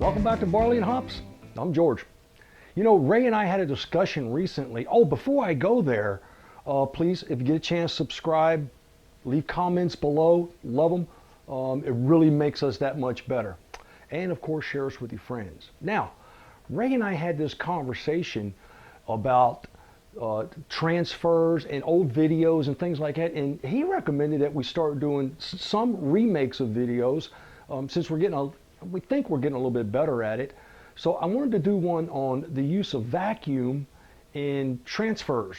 Welcome back to Barley and Hops. I'm George. You know, Ray and I had a discussion recently. Oh, before I go there, please, if you get a chance, subscribe, leave comments below. Love them. It really makes us that much better. And of course, share us with your friends. Now, Ray and I had this conversation about transfers and old videos and things like that, and he recommended that we start doing some remakes of videos since we think we're getting a little bit better at it. So I wanted to do one on the use of vacuum in transfers.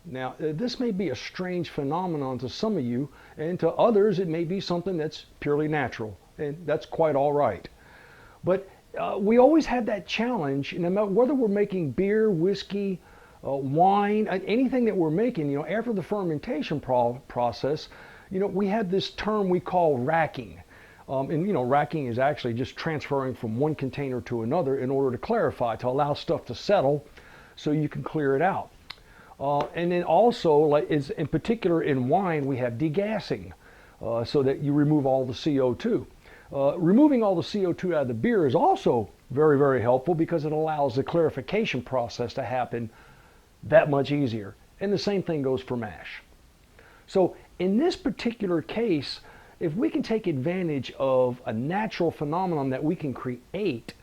Now, this may be a strange phenomenon to some of you, and to others it may be something that's purely natural, and that's quite all right. But we always have that challenge, no matter whether we're making beer, whiskey, wine, anything that we're making, you know, after the fermentation process, you know, we have this term we call racking. And you know, racking is actually just transferring from one container to another in order to clarify, to allow stuff to settle so you can clear it out. And then also, like in particular in wine, we have degassing, so that you remove all the CO2. Removing all the CO2 out of the beer is also very, very helpful because it allows the clarification process to happen that much easier. And the same thing goes for mash. So in this particular case, if we can take advantage of a natural phenomenon that we can create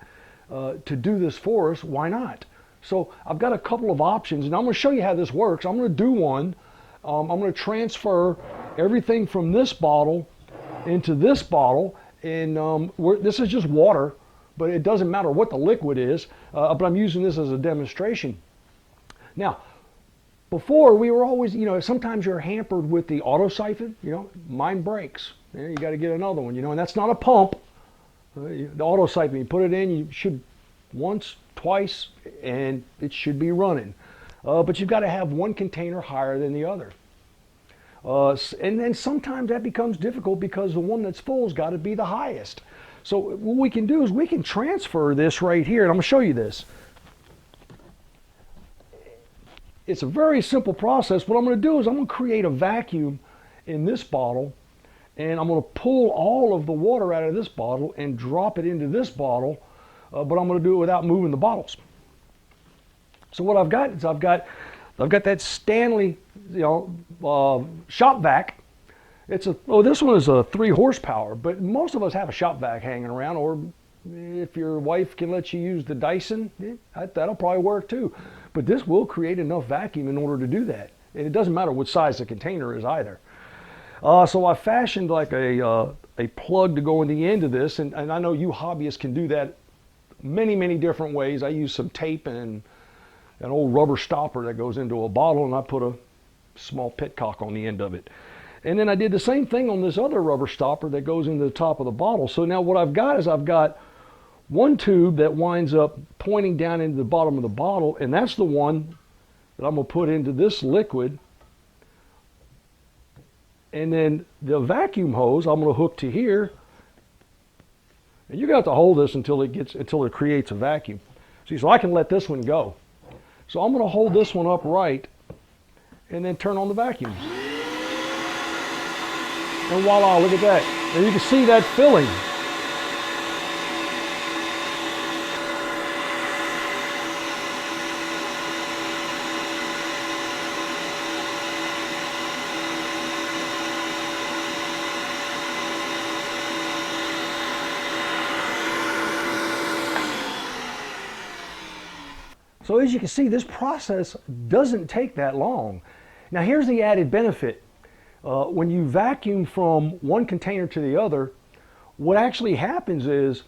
to do this for us, why not? So I've got a couple of options, and I'm going to show you how this works. I'm going to do one. I'm going to transfer everything from this bottle into this bottle, and this is just water, but it doesn't matter what the liquid is, but I'm using this as a demonstration. Now, before we were always, you know, sometimes you're hampered with the auto siphon, you know, mine breaks. You got to get another one, you know, and that's not a pump. The auto siphon, you put it in, you should once, twice, and it should be running. But you've got to have one container higher than the other. And then sometimes that becomes difficult because the one that's full has got to be the highest. So what we can do is we can transfer this right here, and I'm going to show you this. It's a very simple process. What I'm going to do is I'm going to create a vacuum in this bottle, and I'm going to pull all of the water out of this bottle and drop it into this bottle, but I'm going to do it without moving the bottles. So what I've got is I've got that Stanley, you know, shop vac. This one is a 3 horsepower, but most of us have a shop vac hanging around, or if your wife can let you use the Dyson, that'll probably work too. But this will create enough vacuum in order to do that. And it doesn't matter what size the container is either. So I fashioned like a plug to go in the end of this, and I know you hobbyists can do that many, many different ways. I use some tape and an old rubber stopper that goes into a bottle, and I put a small petcock on the end of it. And then I did the same thing on this other rubber stopper that goes into the top of the bottle. So now what I've got is I've got one tube that winds up pointing down into the bottom of the bottle, and that's the one that I'm going to put into this liquid. And then the vacuum hose I'm going to hook to here, and you're going to have to hold this until it creates a vacuum. See, so I can let this one go. So I'm going to hold this one upright and then turn on the vacuum. And voila, look at that. And you can see that filling. So as you can see, this process doesn't take that long. Now here's the added benefit. When you vacuum from one container to the other, what actually happens is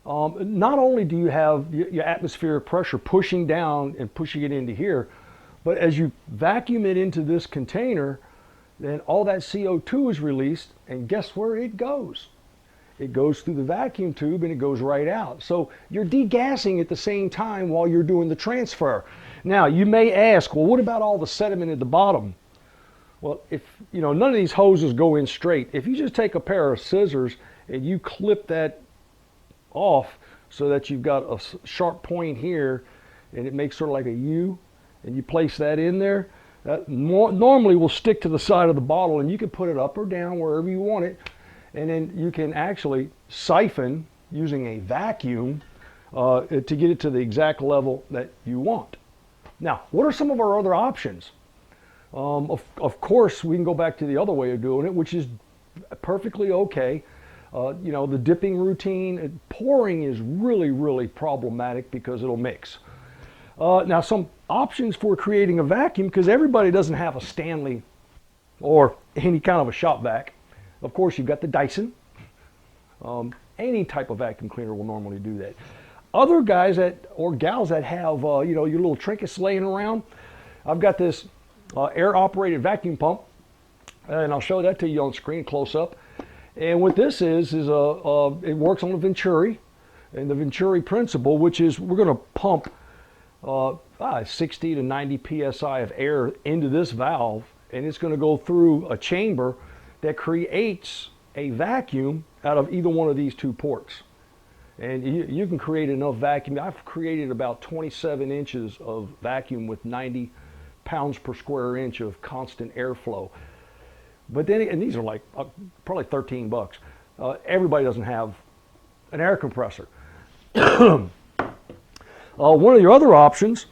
not only do you have your atmospheric pressure pushing down and pushing it into here, but as you vacuum it into this container, then all that CO2 is released, and guess where it goes? It goes through the vacuum tube and it goes right out. So you're degassing at the same time while you're doing the transfer. Now you may ask, well, what about all the sediment at the bottom? Well, if you know, none of these hoses go in straight. If you just take a pair of scissors and you clip that off so that you've got a sharp point here and it makes sort of like a U, and you place that in there, that normally will stick to the side of the bottle, and you can put it up or down wherever you want it. And then you can actually siphon using a vacuum to get it to the exact level that you want. Now, what are some of our other options? Of course, we can go back to the other way of doing it, which is perfectly okay. The dipping routine, pouring is really, really problematic because it'll mix. Now, some options for creating a vacuum, because everybody doesn't have a Stanley or any kind of a shop vac. Of course, you've got the Dyson. Any type of vacuum cleaner will normally do that. Other guys or gals that have your little trinkets laying around, I've got this air-operated vacuum pump, and I'll show that to you on screen close up. And what this is it works on the Venturi, and the Venturi principle, which is we're going to pump 60 to 90 psi of air into this valve, and it's going to go through a chamber that creates a vacuum out of either one of these two ports. And you can create enough vacuum. I've created about 27 inches of vacuum with 90 pounds per square inch of constant airflow. But then, and these are like probably $13. Everybody doesn't have an air compressor. One of your other options,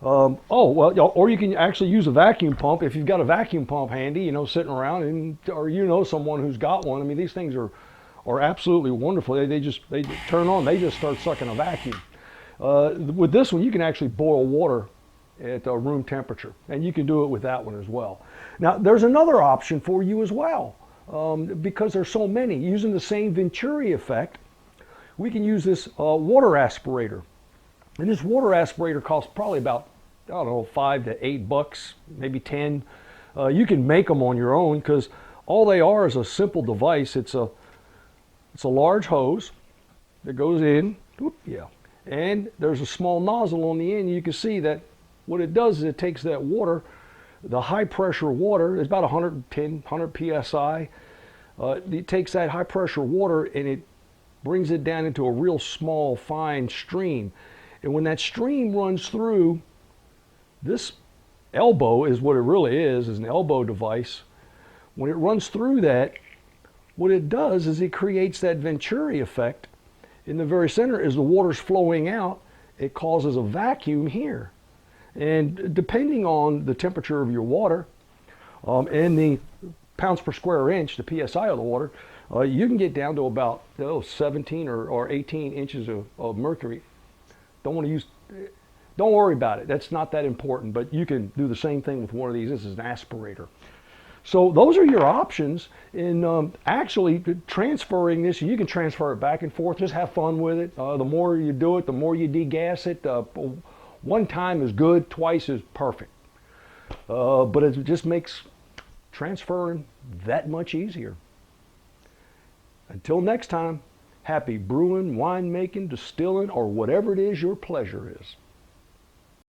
or you can actually use a vacuum pump if you've got a vacuum pump handy, sitting around, or someone who's got one. I mean, these things are absolutely wonderful. They turn on, they just start sucking a vacuum. With this one, you can actually boil water at room temperature, and you can do it with that one as well. Now, there's another option for you as well, because there's so many. Using the same Venturi effect, we can use this water aspirator. And this water aspirator costs probably about, $5 to $8, maybe 10. You can make them on your own, because all they are is a simple device. It's a large hose that goes in, and there's a small nozzle on the end. You can see that what it does is it takes that water, the high pressure water, it's about 100 psi. It takes that high pressure water and it brings it down into a real small, fine stream. And when that stream runs through, this elbow is what it really is an elbow device. When it runs through that, what it does is it creates that Venturi effect in the very center. As the water's flowing out, it causes a vacuum here. And depending on the temperature of your water and the pounds per square inch, the PSI of the water, you can get down to about 17 or 18 inches of mercury. Don't worry about it. That's not that important, but you can do the same thing with one of these. This is an aspirator. So those are your options in actually transferring this. You can transfer it back and forth. Just have fun with it. The more you do it, the more you degas it. One time is good, twice is perfect. But it just makes transferring that much easier. Until next time, happy brewing, winemaking, distilling, or whatever it is your pleasure is.